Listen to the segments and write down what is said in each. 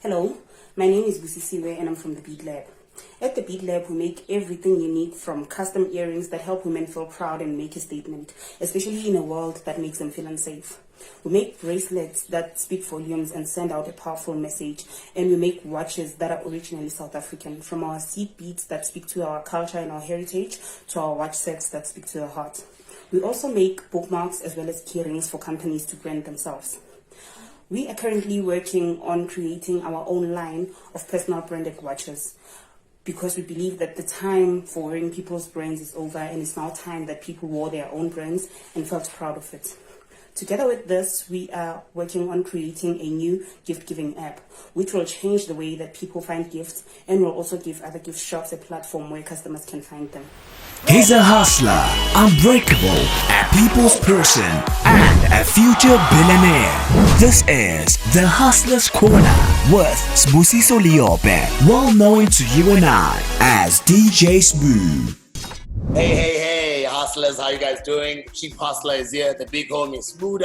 Hello, my name is Busisiwe and I'm from the Bead Lab. At the Bead Lab, we make everything unique, from custom earrings that help women feel proud and make a statement, especially in a world that makes them feel unsafe. We make bracelets that speak volumes and send out a powerful message, and we make watches that are originally South African, from our seed beads that speak to our culture and our heritage to our watch sets that speak to the heart. We also make bookmarks as well as key rings for companies to brand themselves. We are currently working on creating our own line of personal branded watches, because we believe that the time for wearing people's brands is over, and it's now time that people wore their own brands and felt proud of it. Together with this, we are working on creating a new gift-giving app, which will change the way that people find gifts and will also give other gift shops a platform where customers can find them. He's a hustler, unbreakable, a people's person, and a future billionaire. This is The Hustler's Corner with Busisiwe, well known to you and I as DJ Sbu. Hey, hustlers, how you guys doing? Chief Hustler is here, the big homie Sbu,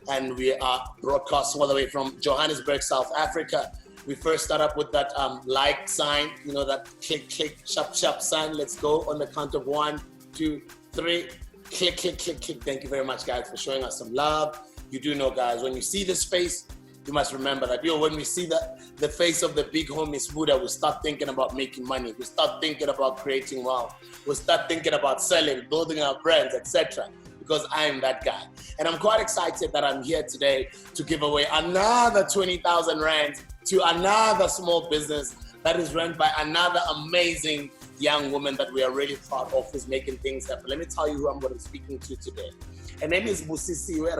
and we are broadcasting all the way from Johannesburg, South Africa. We first start up with that like sign, that click, sharp sign. Let's go on the count of 1, 2, 3. Click. Thank you very much, guys, for showing us some love. You do know, guys, when you see this face, you must remember that, when we see the face of the big homie Sbu, we start thinking about making money. We start thinking about creating wealth. We start thinking about selling, building our brands, etc. Because I am that guy. And I'm quite excited that I'm here today to give away another 20,000 Rand to another small business that is run by another amazing young woman that we are really proud of, who's making things happen. Let me tell you who I'm going to be speaking to today. Her name is Busisiwe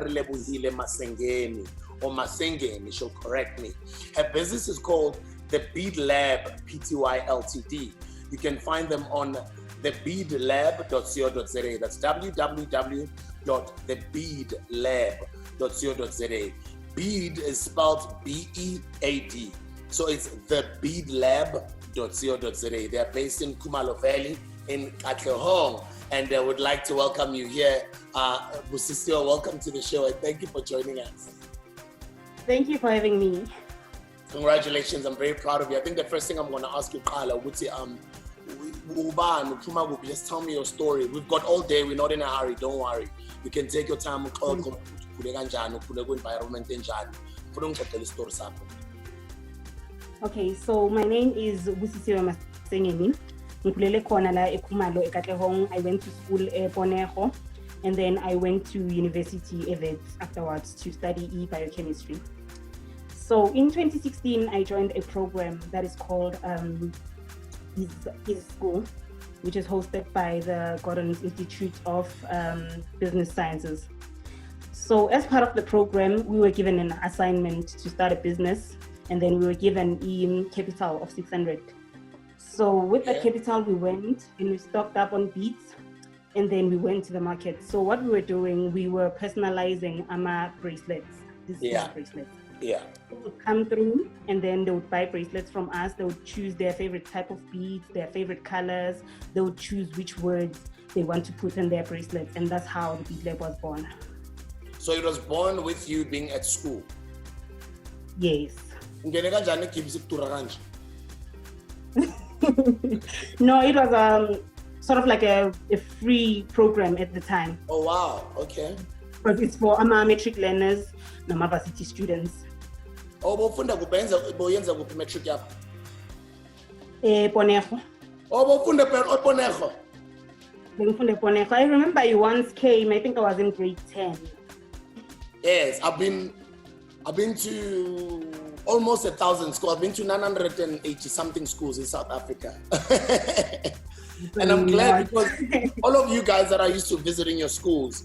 Masengeni, or Masengeni, she'll correct me. Her business is called the Bead Lab Pty Ltd. You can find them on thebeadlab.co.za. That's www.thebeadlab.co.za. Bead is spelled B-E-A-D. So it's thebeadlab.co.za. They are based in Kumalo Valley in Katlehong, and I would like to welcome you here. Busisiwe, welcome to the show, and thank you for joining us. Thank you for having me. Congratulations, I'm very proud of you. I think the first thing I'm going to ask you, Kala, just tell me your story. We've got all day, we're not in a hurry, don't worry. You can take your time. Okay, so my name is Busisiwe Masengeni. I went to school in Ponejo, and then I went to university afterwards to study biochemistry. So in 2016, I joined a program that is called Busisiwe, which is hosted by the Gordon's Institute of Business Sciences. So as part of the program, we were given an assignment to start a business, and then we were given a capital of 600. So with that capital, we went and we stocked up on beads, and then we went to the market. So what we were doing, we were personalizing our bracelets. Bracelets. Yeah. They would come through, and then they would buy bracelets from us. They would choose their favorite type of beads, their favorite colors. They would choose which words they want to put in their bracelets, and that's how the Bead Lab was born. So it was born with you being at school? Yes. No, it was sort of like a free program at the time. Oh wow, okay. But it's for matric learners and varsity students. Oh, bofunda boyenza kuphi matric yakho? Ponejo. Oh, bofunda Ponejo. Bengifunda Ponejo. I remember you once came, I think I was in grade 10. Yes, I've been to almost 1,000 schools. I've been to 980 something schools in South Africa. And I'm glad, because all of you guys that are used to visiting your schools,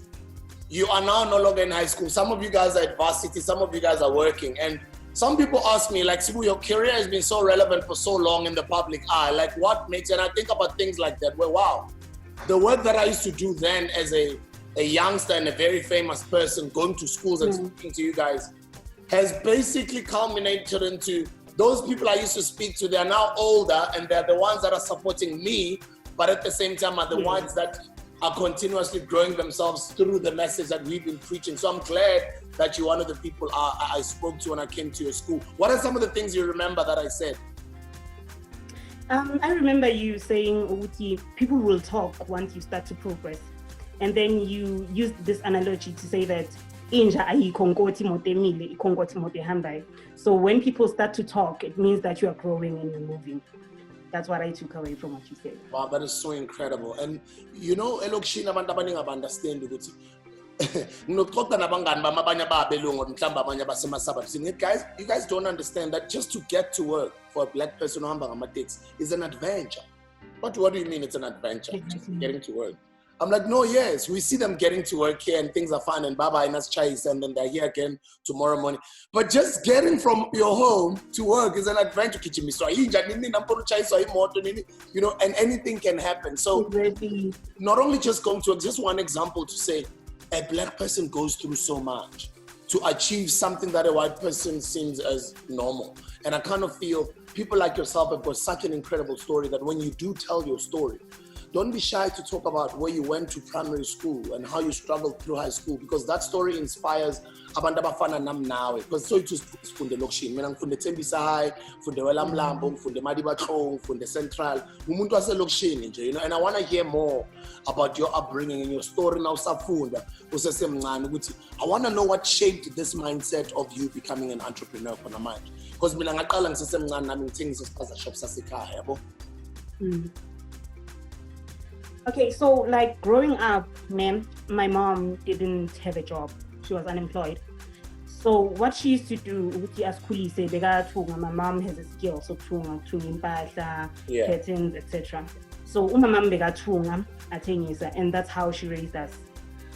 you are now no longer in high school. Some of you guys are at varsity, some of you guys are working. And some people ask me, like, Sbu, your career has been so relevant for so long in the public eye. Like, what makes, and I think about things like that, where, wow, the work that I used to do then as a youngster and a very famous person, going to schools and speaking to you guys, has basically culminated into those people I used to speak to. They're now older, and they're the ones that are supporting me, but at the same time are the ones that are continuously growing themselves through the message that we've been preaching. So I'm glad that you're one of the people I spoke to when I came to your school. What are some of the things you remember that I said? I remember you saying, Uti, people will talk once you start to progress. And then you used this analogy to say that so when people start to talk, it means that you are growing and you're moving. That's what I took away from what you said. Wow, that is so incredible. And you know, elokishini abantu abaningi understand ukuthi nginokuxoxa nabangani bami abanye babelungu mhlawumbe abanye basema-suburbs. Guys, you guys don't understand that just to get to work for a black person ohamba ngama-taxi is an adventure. What do you mean it's an adventure? Just getting to work. I'm like, no, yes, we see them getting to work here and things are fine and bye-bye, and that's chase, and then they're here again tomorrow morning. But just getting from your home to work is an adventure. You know, and anything can happen. So not only just going to work, just one example to say, a black person goes through so much to achieve something that a white person seems as normal. And I kind of feel people like yourself have got such an incredible story that when you do tell your story, don't be shy to talk about where you went to primary school and how you struggled through high school, because that story inspires abantu abafana nam nawe. Because so itu sifunde lokishini, mina ngifunde Tembisa High, ngifunde Wela Mlambo, ngifunde Madibatlong, ngifunde Central, umuntu wase lokishini nje, you know. And I want to hear more about your upbringing and your story now usafunda usesemncane ukuthi I want to know what shaped this mindset of you becoming an entrepreneur khona manje. Because mina ngaqala ngisesemncane nami ngithengisa isipaza shop sasekhaya, yabo. Okay, so like growing up, my mom didn't have a job. She was unemployed. So what she used to do, my mom has a skill, so curtains, etc. So my mom and that's how she raised us.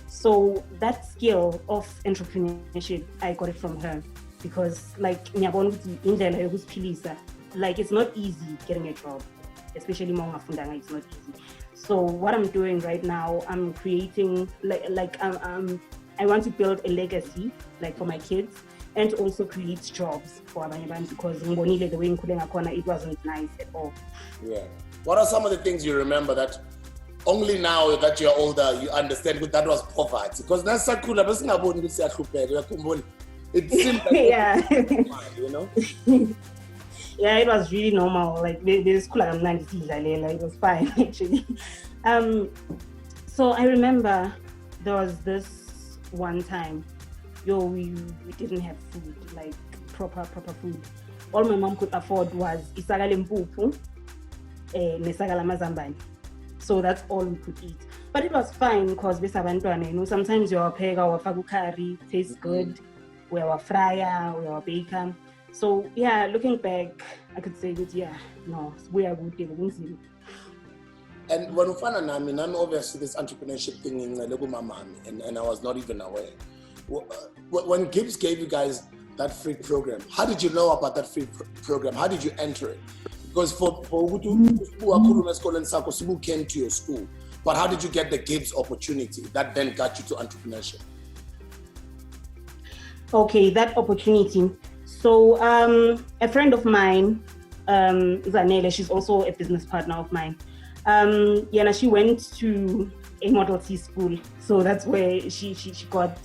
So that skill of entrepreneurship, I got it from her, because like it's not easy getting a job, especially it's not easy. So what I'm doing right now, I'm creating I want to build a legacy like for my kids and to also create jobs for Abanyaban, because the way it wasn't nice at all. Yeah. What are some of the things you remember that only now that you're older you understand that was poverty? Because that's so cool. It seemed like yeah. You know? Yeah, it was really normal. Like the school I'm like it was fine actually. So I remember there was this one time, we didn't have food, like proper food. All my mom could afford was isagale mpupu, nesagala mazambani. So that's all we could eat. But it was fine because sometimes your pega or fagukari tastes good, we were fryer, we were bacon. So yeah, looking back, I could say that we are good. And when I'm obviously this entrepreneurship thing in Mama, and I was not even aware. When Gibbs gave you guys that free program, how did you know about that free program? How did you enter it? Because for Sibu came to your school, but how did you get the Gibbs opportunity that then got you to entrepreneurship? Okay, that opportunity. So a friend of mine, Zanele, she's also a business partner of mine. She went to a Model T school. So that's where she got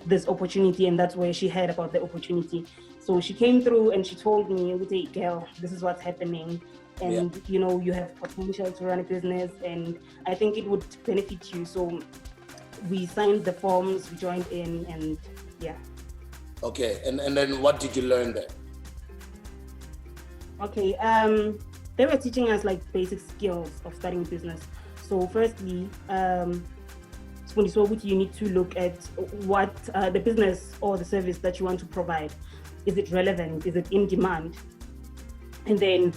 this opportunity, and that's where she heard about the opportunity. So she came through and she told me, "Hey, girl, this is what's happening. And you have potential to run a business, and I think it would benefit you." So we signed the forms, we joined in, and yeah. Okay, and then what did you learn there? Okay, they were teaching us like basic skills of starting a business. So firstly, you need to look at what the business or the service that you want to provide. Is it relevant? Is it in demand? And then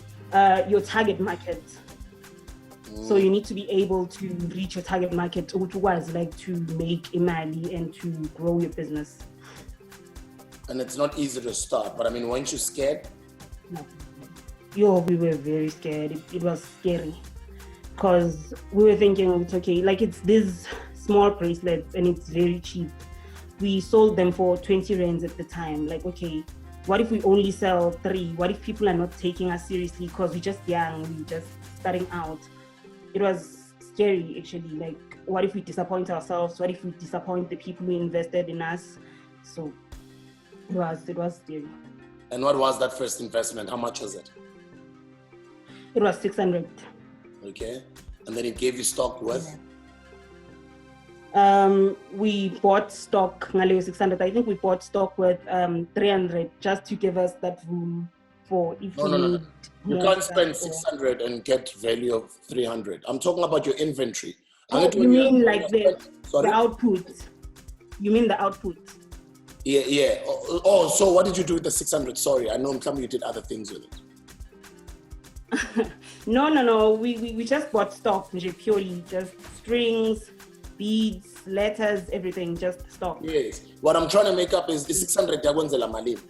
your target market. So you need to be able to reach your target market, which was like to make money and to grow your business. And it's not easy to start, but I mean, weren't you scared? No. We were very scared. It was scary because we were thinking, it's okay, like it's these small bracelets and it's very cheap. We sold them for 20 rands at the time. Like, okay, what if we only sell 3? What if people are not taking us seriously because we're just young, we're just starting out? It was scary actually. Like what if we disappoint ourselves? What if we disappoint the people who invested in us? So it was scary. And what was that first investment? How much was it? It was 600. Okay. And then it gave you stock worth? We bought stock, 600. I think we bought stock worth 300 just to give us that room for if No. You can't spend 600 and get value of 300. I'm talking about your inventory. You mean like the output? You mean the output? Yeah. Oh, so what did you do with the 600? Sorry, I know you did other things with it. No. We just bought stock, purely just strings, beads, letters, everything, just stock. Yes. What I'm trying to make up is the 600 yakwenzela malini.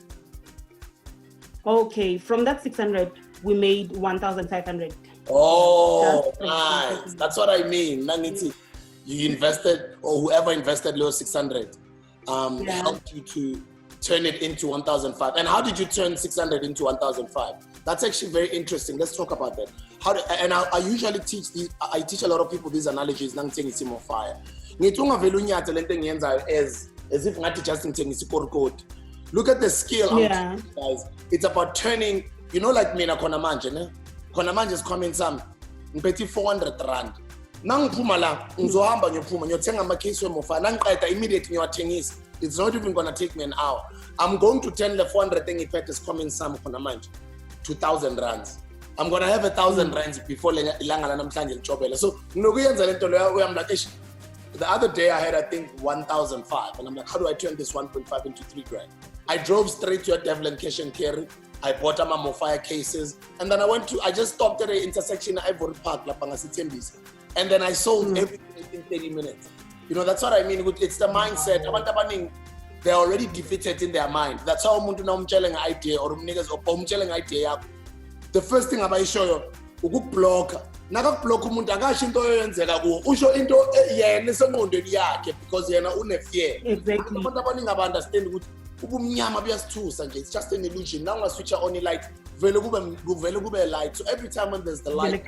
Okay, from that 600, we made 1,500. Oh, nice. That's what I mean. You invested, or whoever invested Leo 600 helped you to turn it into 1,005. And how did you turn 600 into 1,005? That's actually very interesting. Let's talk about that. I usually teach I teach a lot of people these analogies. Nangithengisa more fire. Ngithi ungavela unyatha lento engiyenzayo as if ngathi just ngithengisa ikorokoti. Look at the skill, guys. It's about turning, like mina khona manje, ne? Khona manje is coming some. Ngiphethe 400 rand. Nangiphuma la, ngizohamba ngiyophuma ngiyothenga ama-case wemofa. Nangiqeda immediately ngiyawathengisa. It's not even going to take me an hour. I'm going to turn the 400 thing ngiphethe is coming some khona manje. 2,000 rands. I'm going to have 1,000 rands before ilanga la namhlanje lichobela. So nginokuyenza lento leyo I'm like, the other day I had, I think, 1,005. And I'm like, how do I turn this 1.5 into 3 grand? I drove straight to a Devlin Cash and Carry. I bought my Mofire cases. And then I just stopped at the intersection at Ivory Park, La Pangasitembis. And then I sold everything in 30 minutes. That's what I mean. It's the mindset. They're already defeated in their mind. That's how umuntu na umtshela nge-idea or umnikeza or umtshela nge-idea yakho. The first thing abayishoyo ukukublocker. Nakakublock umuntu akasho into oyenzeka kuwo. Usho into yena esengqondweni yakhe because yena une-fear. Exactly. Abantu abaningi aba-understand ukuthi ubumnyama buyasithusa nje. It's just an illusion. Now switch on the light. Vele kube light. So every time when there's the light,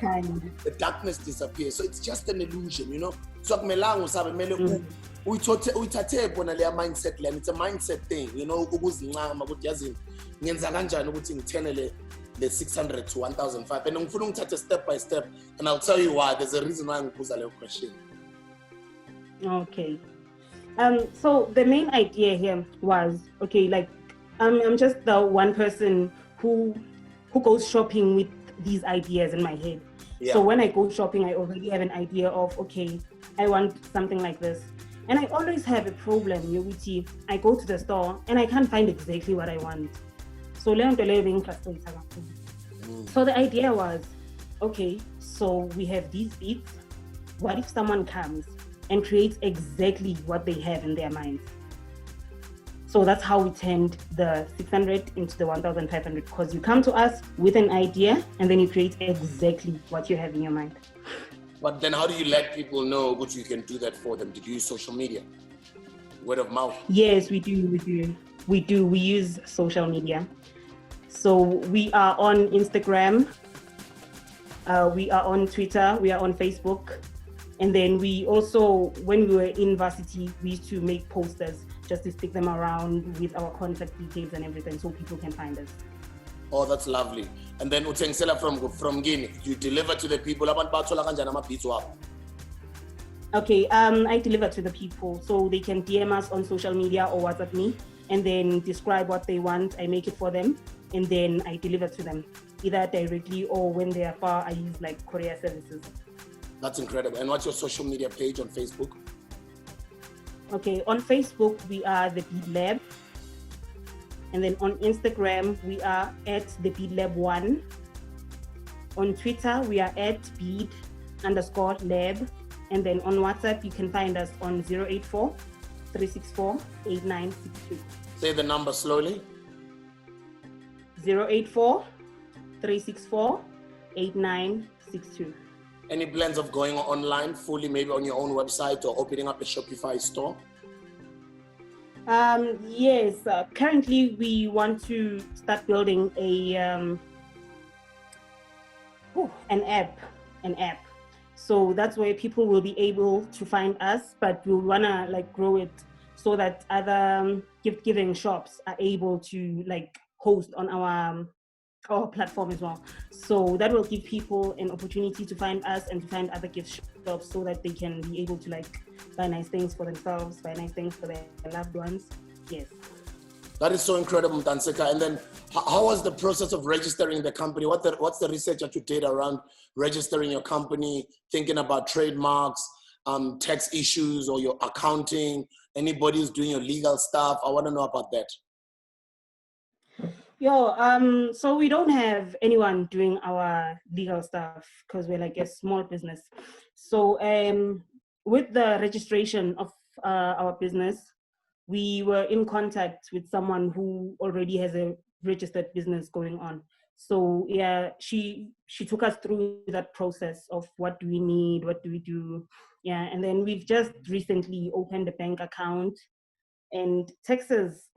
the darkness disappears. So it's just an illusion, So akumelanga usabe kumele uyithathe bona leya mindset lena. It's a mindset thing, ukuzincama ukuthi yazi ngenza kanjani ukuthi ngithenele the 600 to 1,005. And ngifuna ngithathe step by step, and I'll tell you why. There's a reason why ngibuza leyo question. Okay. So the main idea here was, I'm just the one person who goes shopping with these ideas in my head. Yeah. So when I go shopping, I already have an idea of, I want something like this. And I always have a problem, I go to the store and I can't find exactly what I want. So so the idea was, so we have these beads. What if someone comes and creates exactly what they have in their minds? So that's how we turned the 600 into the 1,500, because you come to us with an idea and then you create exactly what you have in your mind. But then how do you let people know that you can do that for them? Did you use social media? Word of mouth? Yes, we do. We use social media. So we are on Instagram, we are on Twitter, we are on Facebook. And then we also, when we were in varsity, we used to make posters just to stick them around with our contact details and everything so people can find us. Oh, that's lovely. And then utengisela from Guinea, you deliver to the people. Okay, I deliver to the people so they can DM us on social media or WhatsApp me and then describe what they want. I make it for them and then I deliver to them either directly or when they are far, I use like courier services. That's incredible. And what's your social media page on Facebook? Okay, on Facebook, we are the Bead Lab. And then on Instagram, we are at the Bead Lab 1. On Twitter, we are at Bead_Lab. And then on WhatsApp, you can find us on 084-364-8962. Say the number slowly. 084-364-8962. Any plans of going online fully, maybe on your own website or opening up a Shopify store? Yes. Currently, we want to start building an app. So that's where people will be able to find us, but we wanna like grow it so that other gift giving shops are able to like host on our platform as well. So that will give people an opportunity to find us and to find other gift shops so that they can be able to like buy nice things for themselves, buy nice things for their loved ones. Yes. That is so incredible, Mtanseka. And then how was the process of registering the company? What's the research that you did around registering your company, thinking about trademarks, tax issues, or your accounting? Anybody who's doing your legal stuff? I want to know about that. So we don't have anyone doing our legal stuff because we're like a small business. So with the registration of our business, we were in contact with someone who already has a registered business going on. So yeah, she took us through that process of what do we need, what do we do. Yeah, and then we've just recently opened a bank account, and taxes,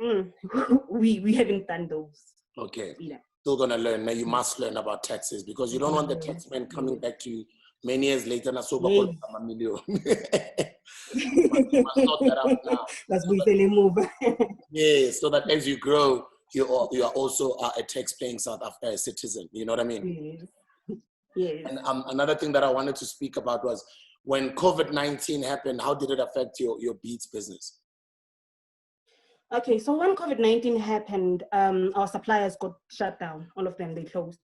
we haven't done those. Okay. Yeah. Still gonna learn. Now you must learn about taxes because you don't want the taxman coming back to you many years later. Na so Yes. a million. You must sort that out now. That's move. Yeah, so that as you grow, you are also a tax-paying South African citizen. You know what I mean? Yes. Yes. And another thing that I wanted to speak about was when COVID-19 happened, how did it affect your beads business? Okay, so when COVID-19 happened, our suppliers got shut down. All of them, they closed.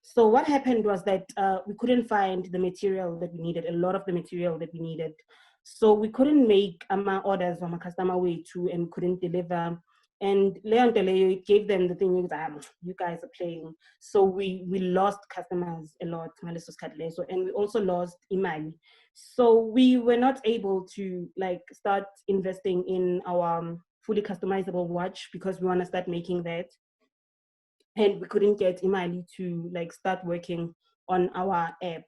So what happened was that we couldn't find the material that we needed, a lot of the material that we needed. So we couldn't make orders from a customer way to and couldn't deliver. And it gave them the thing, you guys are playing. So we lost customers a lot, and we also lost imali. So we were not able to like start investing in our fully customizable watch because we want to start making that. And we couldn't get imali to like start working on our app.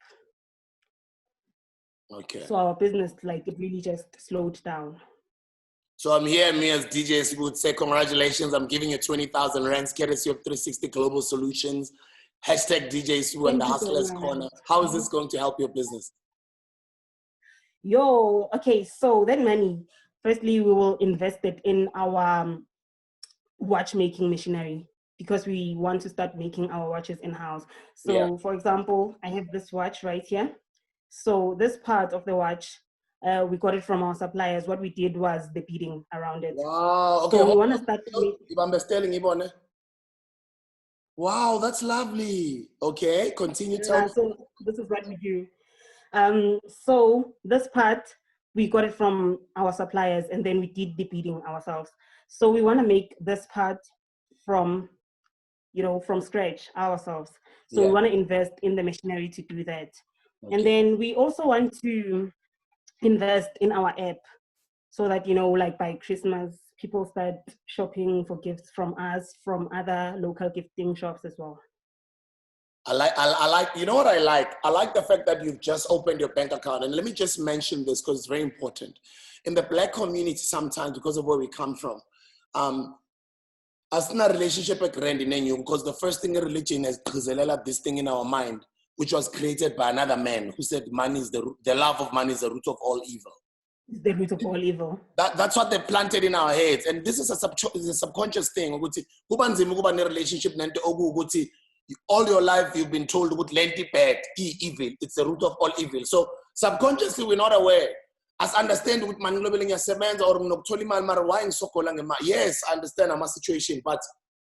Okay. So our business, like, it really just slowed down. So I'm here, me as DJ Sbu, would say congratulations. I'm giving you 20,000 rands, courtesy of 360 Global Solutions. Hashtag DJ Sbu and the Hustlers Corner. How is this going to help your business? Okay, so that money, firstly, we will invest it in our watchmaking machinery because we want to start making our watches in-house. So for example, I have this watch right here. So this part of the watch, we got it from our suppliers. What we did was the beading around it. Wow, okay. So we want to start wow, that's lovely. Okay, continue telling. So this is what we do. So this part, we got it from our suppliers and then we did the beading ourselves. So we want to make this part from scratch ourselves. So we want to invest in the machinery to do that. Okay. And then we also want to invest in our app so that, like by Christmas, people start shopping for gifts from us, from other local gifting shops as well. I like, you know what I like? I like the fact that you've just opened your bank account. And let me just mention this because it's very important. In the Black community, sometimes, because of where we come from, as in a relationship with because the first thing in religion is this thing in our mind, which was created by another man who said money is the love of money is the root of all evil. It's the root of all evil. That's what they planted in our heads. And this is a subconscious thing. Relationship all your life you've been told lenti bad, evil. It's the root of all evil. So subconsciously we're not aware. As understand with manglobing your semens or yes, I understand my situation, but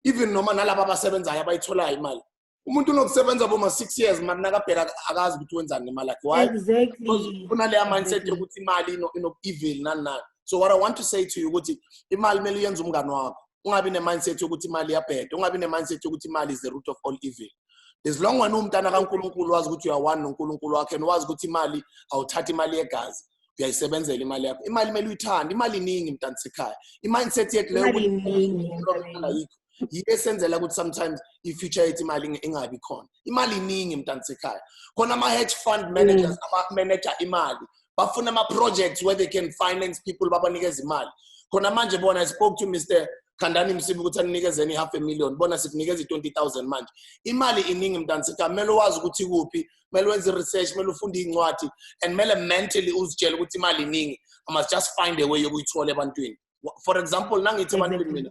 even no man alaba sevens I have imal. Umuntu nokusebenza boma 6 years man nakaphela akazi ukuthi wenzani imali yakhe. Why? Exactly. Kunale mindset yokuthi imali ino evil nani. So what I want to say to you ukuthi imali mele uyenza umngani wakho. Ungabi ne-mindset yokuthi imali iyabheda, ungabi ne-mindset yokuthi imali is the root of all evil. As long as umntana kaNkulunkulu wazi ukuthi uyawana noNkulunkulu wakhe and wazi ukuthi imali awuthatha imali yegazi, uyayisebenzela imali yakho. Imali mele uyithande, imali iningi mntansekhaya. I-mindset yethu leyo yesenzela ukuthi sometimes i-future yethu imali ingabi khona. Imali iningi mntansekhaya. Khona ama-hedge fund managers aba-manager imali. Bafuna ama-projects where they can finance people babanikeza imali. Khona manje bona I spoke to Mr. khandani Msibi ukuthi anikezeni $500,000 bona sikunikeza 20,000 manje imali iningi mntansika mele wazi ukuthi kuphi mele wenze research mele ufunde incwadi and mele mentally uzitshela ukuthi imali iningi I must just find a way yokuyithola ebantwini for example nangithi ebantwini mina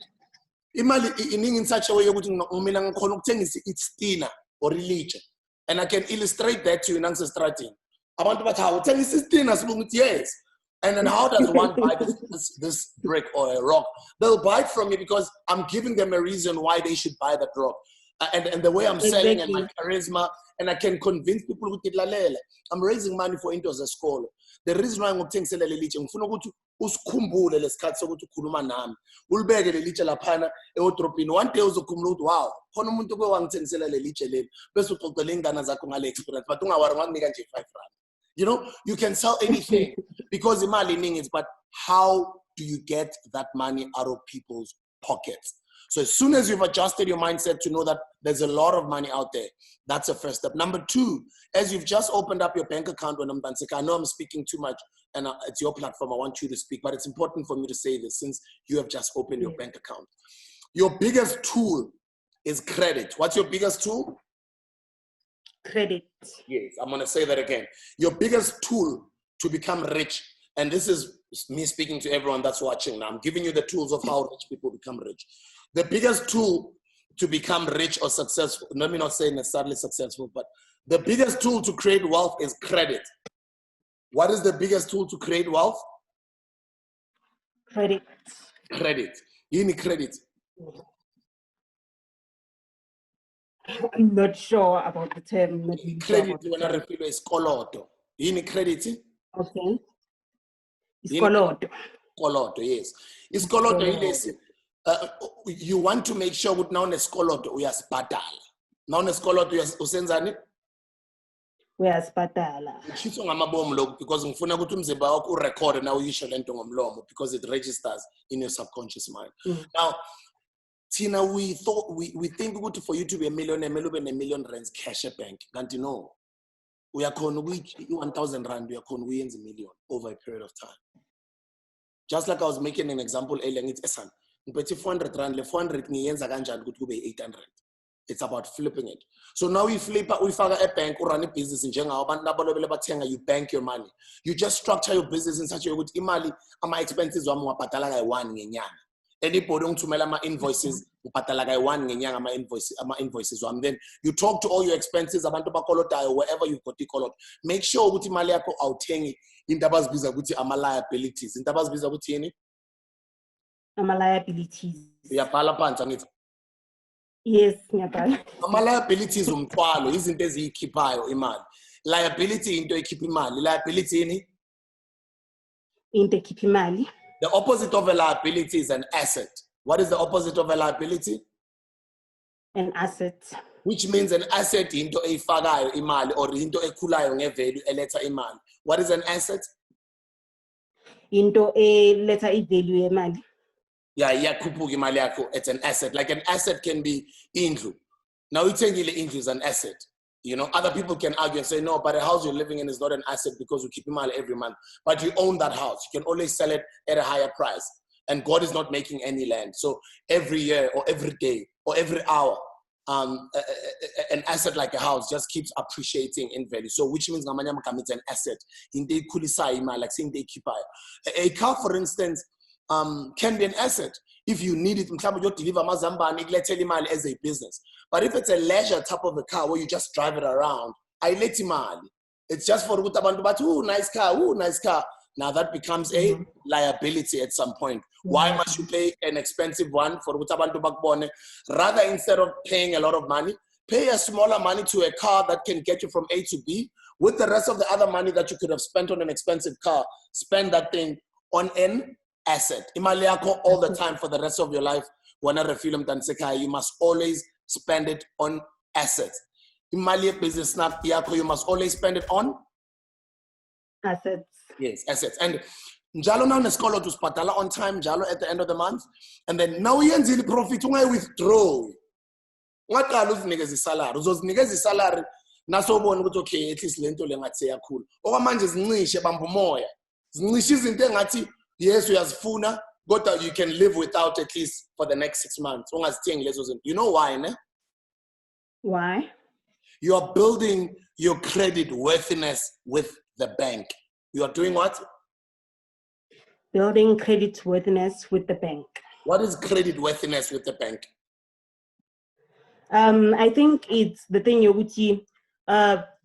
imali iningi in such a way yokuthi mina ngikhona ukuthengisa iStina or religion and I can illustrate that to you nangisestradini abantu bathi hawu uthengisa iStina Sbu ngithi yes. And then how does one buy this brick or a rock? They'll buy it from me because I'm giving them a reason why they should buy that rock. And the way I'm selling and my charisma, and I can convince people who lalela. I'm raising money for into the school. The reason why I'm ngithengisela leliche ngifuna ukuthi usikhumbule lesikhathi sokuthi ukhuluma nami. Ulibeke leliche laphana eodropini. One day uzokhumula ukuthi wow, khona umuntu oke wangithengisela leliche leli. Bese uxoxela ingane zakho ngale experience. But ungawari ngakunika nje 5 rand. You know, you can sell anything because imali iningi, but how do you get that money out of people's pockets? So as soon as you've adjusted your mindset to know that there's a lot of money out there, that's the first step. Number 2, as you've just opened up your bank account, when I know I'm speaking too much and it's your platform, I want you to speak, but it's important for me to say this since you have just opened your bank account. Your biggest tool is credit. What's your biggest tool? Credit. Yes, I'm going to say that again. Your biggest tool to become rich, and this is me speaking to everyone that's watching now. I'm giving you the tools of how rich people become rich. The biggest tool to become rich or successful, let me not say necessarily successful, but the biggest tool to create wealth is credit. What is the biggest tool to create wealth? Credit. Credit. You need credit. I'm not sure about the term. Credit when I refer to iskoloto. You need credit. Okay. Iskoloto. Iskoloto, yes. Iskoloto is you want to make sure that now iskoloto uyasibhadala. Now iskoloto usenzani? Uyasibhadala. Ngishitsho ngamabomu lokho because ngifuna ukuthi umzimba wakho urecord now uyisho lento ngomlomo because it registers in your subconscious mind. Now Tina, we think for you to be a millionaire, maybe a $1 million cash at bank. Can't you know? We are going to 1,000 rand, we are going to win a million over a period of time. Just like I was making an example earlier, it's 400 rand, 400 could be 800. It's about flipping it. So now we flip we figure a bank or run a business in general, you bank your money. You just structure your business in such a way with imali, my expenses are more patalaga one ngenyanga. Anybody ongithumela ama-invoices uphatala kayi-1 ngenyanga ama-invoices wami. Then you talk to all your expenses abantu bakolotayo wherever you've got ikoloto. Make sure ukuthi imali yakho awuthengi into abazibiza ukuthi ama-liabilities. Into abazibiza ukuthi yini? Ama-liabilities. Uyabhala phansi angithi? Yes, ngiyabhala. Ama-liabilities umthwalo, izinto eziyikhiphayo imali. Liability into ekhipha imali. Liability yini? Into ekhipha imali. The opposite of a liability is an asset. What is the opposite of a liability? An asset. Which means an asset into efakayo imali or into ekhulayo ngevalue eletha imali. What is an asset? Into eletha ivalue yemali. Yeah, iyakhuphuka imali yakho. It's an asset. Like an asset can be indlu. Now ithengile indlu is an asset. You know, other people can argue and say, no, but the house you're living in is not an asset because you keep imali every month. But you own that house. You can always sell it at a higher price. And God is not making any land. So every year or every day or every hour, an asset like a house just keeps appreciating in value. So which means it's an asset. Like saying they keep a car, for instance, can be an asset. If you need it, you deliver Mazamba as a business. But if it's a leisure type of a car where you just drive it around, it's just for nice car, nice car. Now that becomes a liability at some point. Why must you pay an expensive one for rather instead of paying a lot of money, pay a smaller money to a car that can get you from A to B with the rest of the other money that you could have spent on an expensive car, spend that thing on an asset. Imali yako all the time for the rest of your life. You must always spend it on assets. Imali business snap yako, you must always spend it on assets. Yes, assets. And njalo now nesikolo to spatala on time, njalo at the end of the month. And then now yenzi profit ungayi withdraw. Ngaqala uzinikeza isalary. Uzozinikeza isalary nasobona ukuthi okay, at least lento lengathi yakhulu. Okwamanje zincishe bamba umoya. Zincishe izinto engathi yes uyazifuna But you can live without at least for the next 6 months. You know why, ne? Why? You are building your credit worthiness with the bank. You are doing what? Building credit worthiness with the bank. What is credit worthiness with the bank? I think it's the thing, Yoguchi.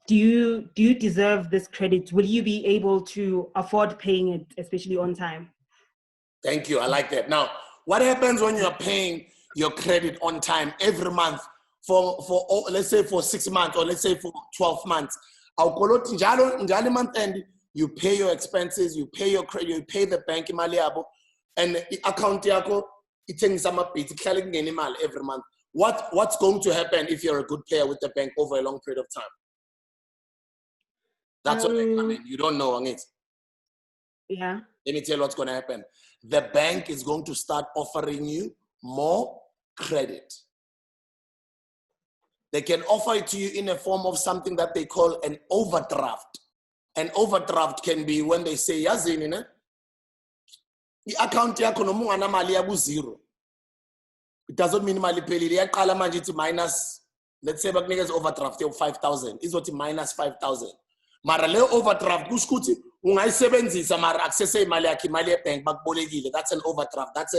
Do you deserve this credit? Will you be able to afford paying it, especially on time? Thank you. I like that. Now, what happens when you are paying your credit on time every month for let's say for 6 months or let's say for 12 months? Month end, you pay your expenses, you pay your credit, you pay the bank imali yabo, and the account yako ithenga amabhithi kuhlala kungena imali every month. What's going to happen if you're a good player with the bank over a long period of time? That's what I mean. You don't know, Angit. Yeah. Let me tell you what's going to happen. The bank is going to start offering you more credit. They can offer it to you in a form of something that they call an overdraft. An overdraft can be when they say, yazini, ne? The account yakho noma ungana mali yaku zero. It doesn't mean mali pelile yaqala manje ithi minus, let's say bakunikeza overdraft of 5,000 izothi minus 5,000. Mara le overdraft kusho ukuthi ungayisebenzisa mara akusese imali yakhe imali yebank bakubolekile. That's an overdraft. That's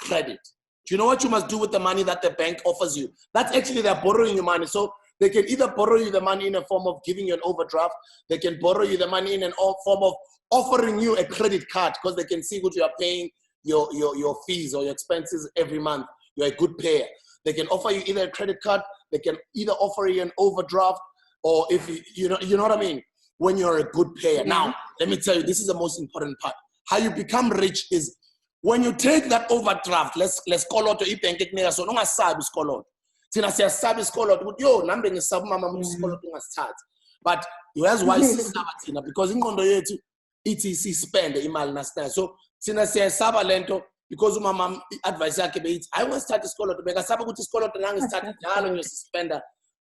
credit. Do you know what you must do with the money that the bank offers you? That's actually they're borrowing your money. So they can either borrow you the money in a form of giving you an overdraft. They can borrow you the money in a form of offering you a credit card because they can see what you are paying your fees or your expenses every month. You're a good payer. They can offer you either a credit card. They can either offer you an overdraft, or if you know what I mean. When you're a good payer. Now, let me tell you, this is the most important part. How you become rich is when you take that overdraft. Let's call out to bank so no sabi skolot. Tina siya sabi skolot. Yo, nambe ngisabu mama skolot ungasithatha. But here's why Tina, because in kondo yetu ETC spend imali nasina. So Tina siya saba lento because mama advice yake be I want to start skolot. Beka saba kuti skolot nangi start njalo ngiyospenda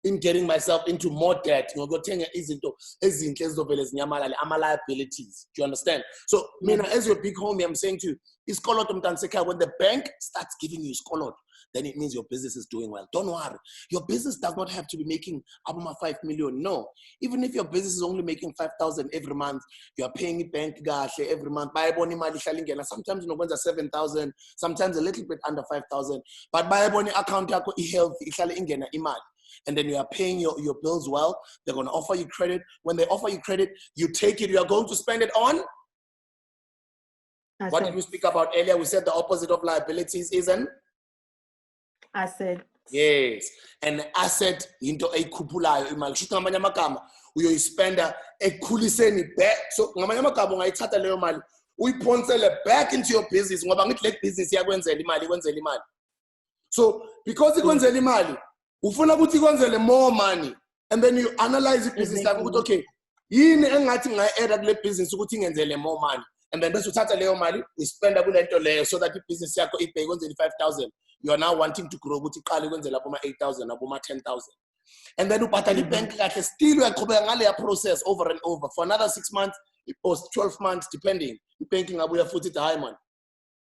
in getting myself into more debt. You know, go tenga izinto ezinhle ezizovele zinyamalale ama liabilities. Do you understand? So mina as your big homie, I'm saying to you, iskolot umtanseka, when the bank starts giving you iskolot, then it means your business is doing well. Don't worry. Your business does not have to be making abuma 5 million. No. Even if your business is only making 5,000 every month, you are paying it bank every month. Sometimes you know 7,000, sometimes a little bit under 5,000. But buy a account yako healthy imali. And then you are paying your bills well. They're going to offer you credit. When they offer you credit, you take it. You are going to spend it on? What did we speak about earlier? We said the opposite of liabilities is an? Asset. Yes. An asset into a kupulayo imali. Shuthi ngamanye amagama uyoyispenda ekhuliseni back. So ngamanye amagama ungayithatha leyo mali uyiphonsele back into your business ngoba ngithi le business yakwenzela imali. So because ikwenzela imali, ufuna ukuthi kwenzele more money, and then you analyze the business like ukuthi okay yini engathi ngayi-add kule business ukuthi ingenzele more money, and then bese uthatha leyo mali uyispenda kule nto leyo so that business yakho ibheke kwenzele 5,000. You are now wanting to grow ukuthi iqale kwenzela aboma 8,000 aboma 10,000, and then ubhatala ibank kahle, still uyaqhubeka ngaleya process over and over for another 6 months or 12 months depending. Ibanking abuya futhi ithi hayi man,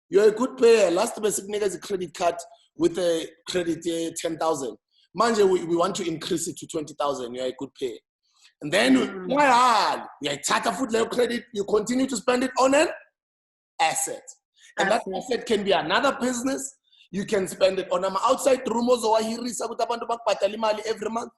you're a good payer, last besikunikeza a credit card with a credit 10,000. Manje, we want to increase it to 20,000. You're a good payer. And then, you credit, you continue to spend it on an asset. And that asset can be another business. You can spend it on an outside rumors or every month.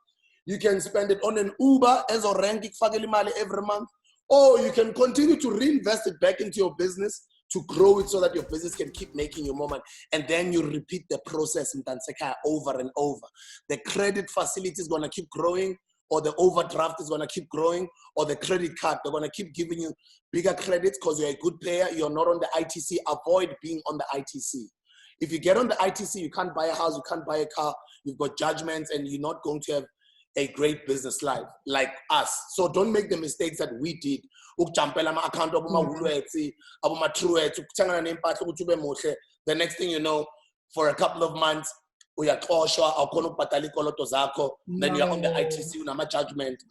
You can spend it on an Uber as a ranking every month. Or you can continue to reinvest it back into your business to grow it so that your business can keep making you more money. And then you repeat the process in Tanseka over and over. The credit facility is going to keep growing, or the overdraft is going to keep growing, or the credit card, they're going to keep giving you bigger credits because you're a good player. You're not on the ITC. Avoid being on the ITC. If you get on the ITC, you can't buy a house, you can't buy a car, you've got judgments, and you're not going to have a great business life like us. So don't make the mistakes that we did. The next thing you know, for a couple of months, then you're on the ITC with judgment.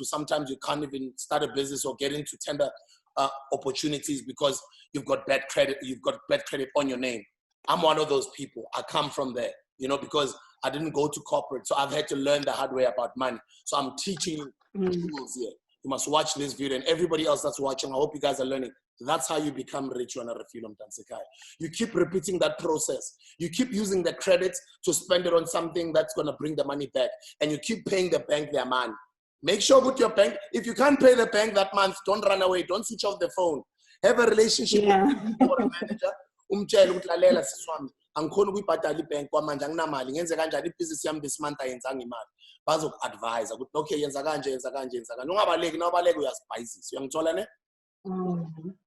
Sometimes you can't even start a business or get into tender opportunities because you've got bad credit on your name. I'm one of those people. I come from there, because I didn't go to corporate. So I've had to learn the hard way about money. So I'm teaching you tools here. You must watch this video, and everybody else that's watching, I hope you guys are learning. That's how you become rich when you keep repeating that process. You keep using the credits to spend it on something that's going to bring the money back. And you keep paying the bank their money. Make sure with your bank, if you can't pay the bank that month, don't run away. Don't switch off the phone. Have a relationship with the manager. Umtshela ukuthi lalela siswami angikhona ukuyibhadala ibank kwamanje anginamali ngenze kanjani ibhizinisi yami this month ayenzanga imali bazoku-advise ukuthi okay yenza kanje ungabaleki nawubaleki uyazibhayizisa uyangithola ne.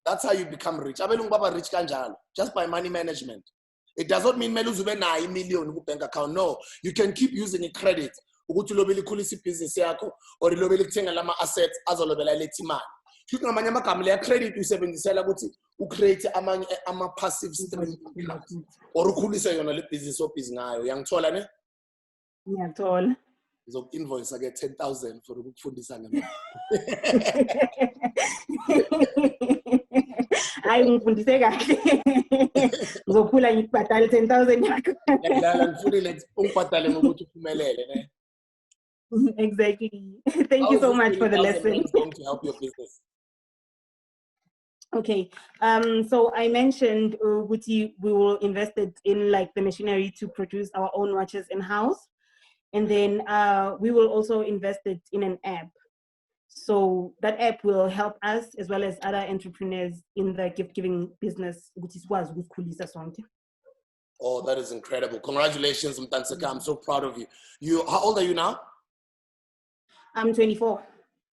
That's how you become rich. Abelungu baba rich kanjalo just by money management. It does not mean mele uzube nayo imillion ku-bank account. No, you can keep using a credit ukuthi ulobele ikhulisa ibhizinisi yakho or ilobele ikuthenga lama-assets azolobela lethi imali. Shuthi ngamanye amagama leya credit uyisebenzisela ukuthi ucreate amanye ama-passive stream or ukhulise yona le business obhizi ngayo. Uyangithola ne? Ngiyathola. Ngizoku-invoice ke 10,000 for ukufundisa ngemali. Hayi ngifundise kahle. Ngizokhula ngikubhadale 10,000 yakho. Ngiyadlala ngifundile ungibhadale ngokuthi uphumelele ne. Exactly. Thank you so much for the lesson. Going to help your business. Okay, so I mentioned we will invest it in like the machinery to produce our own watches in-house. And then we will also invest it in an app. So that app will help us as well as other entrepreneurs in the gift-giving business. Oh, that is incredible. Congratulations, Mtanseka. I'm so proud of you. How old are you now? I'm 24.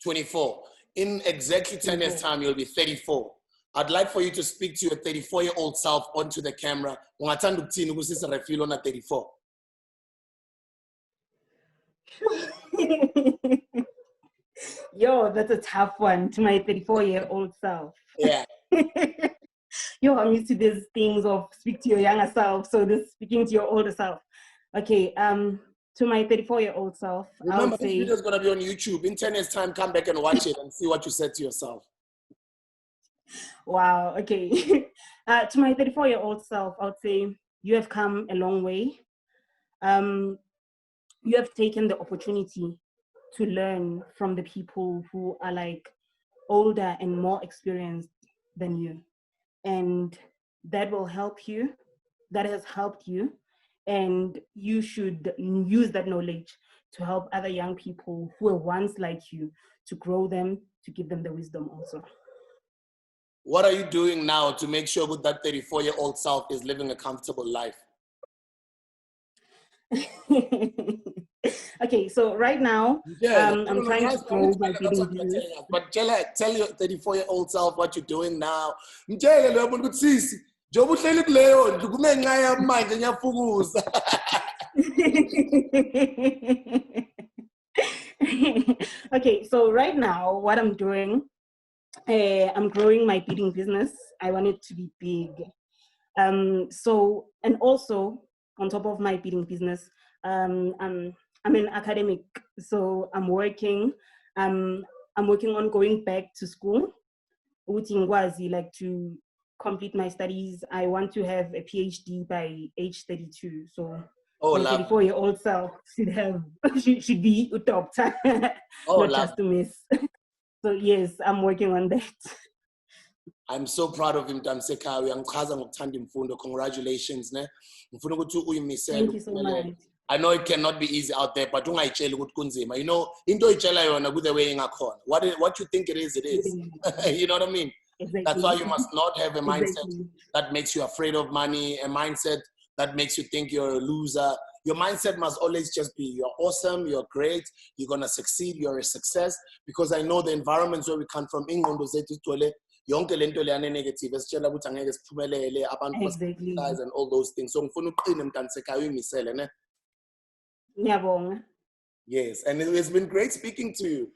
24. In exactly 10 years' time, you'll be 34. I'd like for you to speak to your 34-year-old self onto the camera. Ungathanda ukuthini kusisa refeel on 34? Yo, that's a tough one to my 34-year-old self. Yeah. Yo, I'm used to these things of speak to your younger self, so this speaking to your older self. Okay, to my 34-year-old self, remember, I would this say, video is going to be on YouTube. In 10 years' time, come back and watch it and see what you said to yourself. Wow, okay. To my 34-year-old self, I would say, you have come a long way. You have taken the opportunity to learn from the people who are like older and more experienced than you. And that will help you. That has helped you. And you should use that knowledge to help other young people who were once like you, to grow them, to give them the wisdom also. What are you doing now to make sure that 34-year-old self is living a comfortable life? Okay, so right now, I'm trying to grow my bidding business. But tell your 34-year-old self what you're doing now. Okay, so right now, what I'm doing, I'm growing my bidding business. I want it to be big. So, and also on top of my bidding business, I'm an academic, so I'm working on going back to school, like to complete my studies. I want to have a PhD by age 32. So my 34-year-old self should be a doctor, not just to miss. So yes, I'm working on that. I'm so proud of him, Tamseka. Congratulations. Thank you so much. I know it cannot be easy out there, but you know, what you think it is, it is. You know what I mean? Exactly. That's why you must not have a mindset that makes you afraid of money, a mindset that makes you think you're a loser. Your mindset must always just be, you're awesome, you're great, you're going to succeed, you're a success. Because I know the environments where we come from, exactly. And all those things. So yes, and it's been great speaking to you.